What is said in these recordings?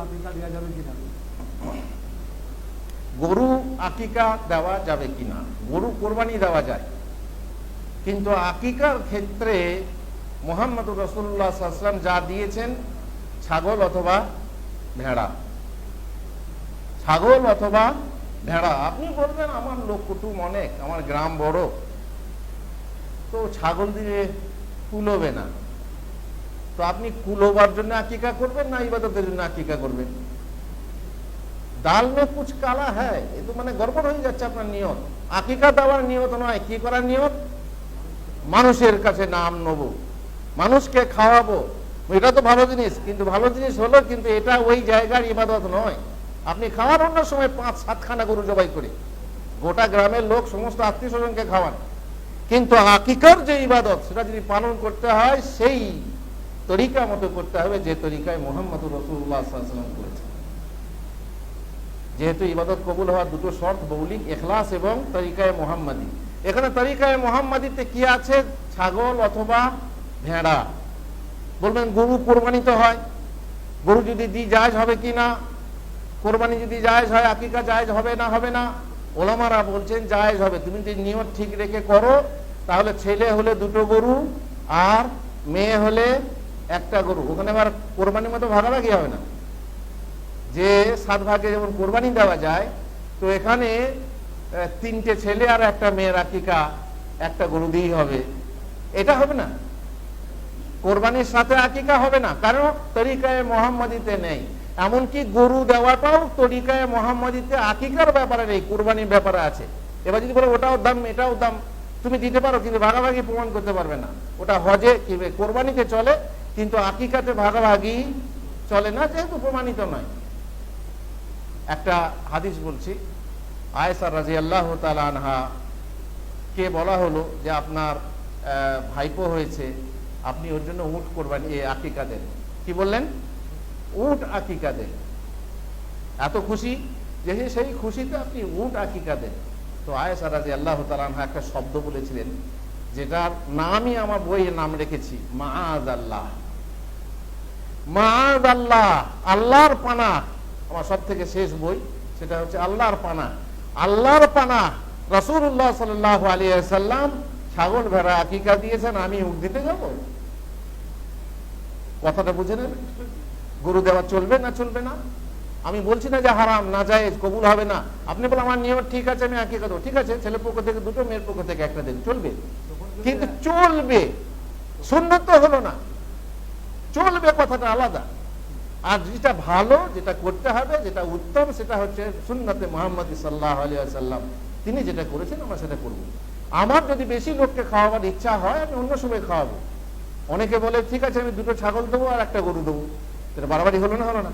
আকিকা দেওয়া যাবে কিনা? গরু আকিকা দেওয়া যাবে কিনা? গরু কোরবানি দেওয়া যায়, কিন্তু আকিকার ক্ষেত্রে মুহাম্মদুর রাসূলুল্লাহ সাল্লাল্লাহু আলাইহি ওয়াসাল্লাম যা দিয়েছেন ছাগল অথবা ভেড়া, ছাগল অথবা ভেড়া। আপনি বলবেন আমার লোক কুটুম অনেক, আমার গ্রাম বড়, তো ছাগল দিয়ে কুলোবে না, তো আপনি কুলোবার জন্য আকিকা করবেন না ইবাদতের জন্য আকিকা করবেন? দাল মে কুছ কালা হ্যায়, এ তো মানে গড়বড় হয়ে যাচ্ছে আপনার নিয়ত। আকিকা দেওয়ার নিয়ত নয়, কি করার নিয়ত? মানুষের কাছে নাম নেব, মানুষকে খাওয়াবো, এটা তো ভালো জিনিস, কিন্তু ভালো জিনিস হলো, কিন্তু এটা ওই জায়গার ইবাদত নয়। আপনি খাওয়ার অন্য সময় 5-7 খানা গরু জবাই করে গোটা গ্রামের লোক সমস্ত আত্মীয় স্বজনকে খাওয়ান, কিন্তু আকিকার যে ইবাদত সেটা যদি পালন করতে হয় সেই তরিকা মতো করতে হবে যে তরিকায় মুহাম্মদুর রাসূলুল্লাহ সাল্লাল্লাহু আলাইহি ওয়াসাল্লাম করেছেন। যেহেতু ইবাদত কবুল হওয়ার দুটো শর্ত, মৌলিক ইখলাস এবং তরিকায় মুহাম্মাদি। এখানে তরিকায় মুহাম্মাদিতে কি আছে? ছাগল অথবা ভেড়া। বলবেন গরু কোরবানি তো হয়, গরু যদি দি জায়েজ হবে কি না? কোরবানি যদি জায়েজ হয় আকিকা জায়েজ হবে না? হবে না। ওলামারা বলছেন জায়েজ হবে, তুমি যদি নিয়ত ঠিক রেখে করো, তাহলে ছেলে হলে 2টো গরু আর মেয়ে হলে 1টা গরু। ওখানে আবার কোরবানির মতো ভাগাভাগি হবে না, যে 7 ভাগে যেমন কোরবানি দেওয়া যায়, তো এখানে 3টে ছেলে আর 1টা মেয়ের আকিকা 1টা গরু দিয়েই হবে, এটা হবে না। কোরবানির সাথে আকিকা হবে না, কারণ তরিকায়ে মুহাম্মাদিতে নেই। এমনকি গরু দেওয়াটাও তরিকায়ে মুহাম্মাদিতে আকিকার ব্যাপারে নেই, কোরবানির ব্যাপারে আছে। এবার যদি বলে ওটাও দাম এটাও দাম, তুমি দিতে পারো, কিন্তু ভাগাভাগি প্রমাণ করতে পারবে না। ওটা হজে কি কোরবানিতে চলে, কিন্তু আকিকাতে ভাগাভাগি চলে না, যেহেতু প্রমাণিত নয়। একটা হাদিস বলছি, আয়েশা রাদিয়াল্লাহু তাআলা আনহা কে বলা হলো যে আপনার ভাইপো হয়েছে, আপনি ওর জন্য উট কোরবানি আকিকা দেন। কি বললেন? উট আকিকা দেন। এত খুশি যে সেই খুশিতে আপনি উট আকিকা দেন। তো আয়েশা রাদিয়াল্লাহু তাআলা আনহা একটা শব্দ বলেছিলেন, যেটার নামই আমার বইয়ে নাম রেখেছি, মাআযাল্লাহ। মাআযাল্লাহ, আল্লাহর পানাহ। আমার সব থেকে শেষ বই সেটা হচ্ছে আল্লাহর পানাহ। আল্লাহর পানাহ, রাসূলুল্লাহ সাল্লাল্লাহু আলাইহি ওয়াসাল্লাম ছাগল ভেড়া আকিকা দিয়েছেন, আমি উট দিতে যাব? কথাটা বুঝে নেবেন। গরু দেওয়া চলবে না চলবে না? আমি বলছি না যে হারাম না জায়েজ, কবুল হবে না। আপনি বলেন আমার নিয়ত ঠিক আছে, আমি আকিকা দেবো, ঠিক আছে, ছেলের পক্ষ থেকে 2টো, মেয়ের পক্ষ থেকে 1টা দেন, চলবে, কিন্তু চলবে, সুন্নাত তো হলো না, চলবে, কথাটা আলাদা। আর যেটা ভালো, যেটা করতে হবে, যেটা উত্তম, সেটা হচ্ছে সুন্নাতে মুহাম্মাদি সাল্লাল্লাহু আলাইহি ওয়াসাল্লাম, তিনি যেটা করেছেন আমরা সেটা করব। আমার যদি বেশি লোককে খাওয়াবার ইচ্ছা হয়, আমি অন্য সময় খাওয়াবো। অনেকে বলে ঠিক আছে আমি 2টো ছাগল দেবো আর 1টা গরু দেবো, এটা বাড়াবাড়ি হলো না? হলো না?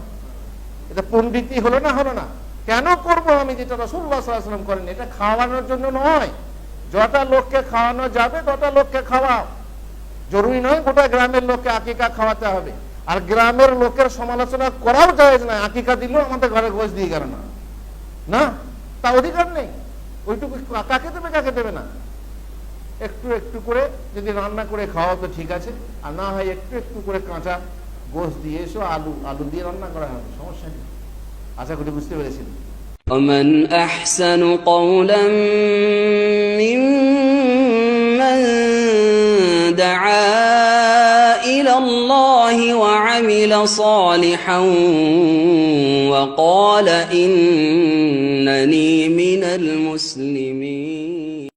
এটা পণ্ডিতি হলো না? হলো না? কেন করব আমি যেটা রাসূলুল্লাহ সাল্লাল্লাহু আলাইহি ওয়াসাল্লাম করেন? এটা খাওয়ানোর জন্য নয়, যটা লোককে খাওয়ানো যাবে তটা লোককে খাওয়াও। জরুরি নয় গোটা গ্রামের লোককে আকিকা খাওয়াতে হবে। আর গ্রামের লোকের সমালোচনা করাও জায়েজ নয়, আকিকা দিলেও আমাদের ঘরে গোশ দিয়ে গেল না, না, তা অধিকার নেই। ওইটুকু কাকে দেবে কাকে দেবে না, একটু একটু করে যদি রান্না করে খাওয়া তো ঠিক আছে, আর না হয় একটু একটু করে কাঁচা গোশ দিয়ে এসো, আলু দিয়ে রান্না করা হবে, সমস্যা নেই। আশা করি বুঝতে পেরেছেন। ومن أحسن قولا ممن دعا إلى الله وعمل صالحا وقال إنني من المسلمين.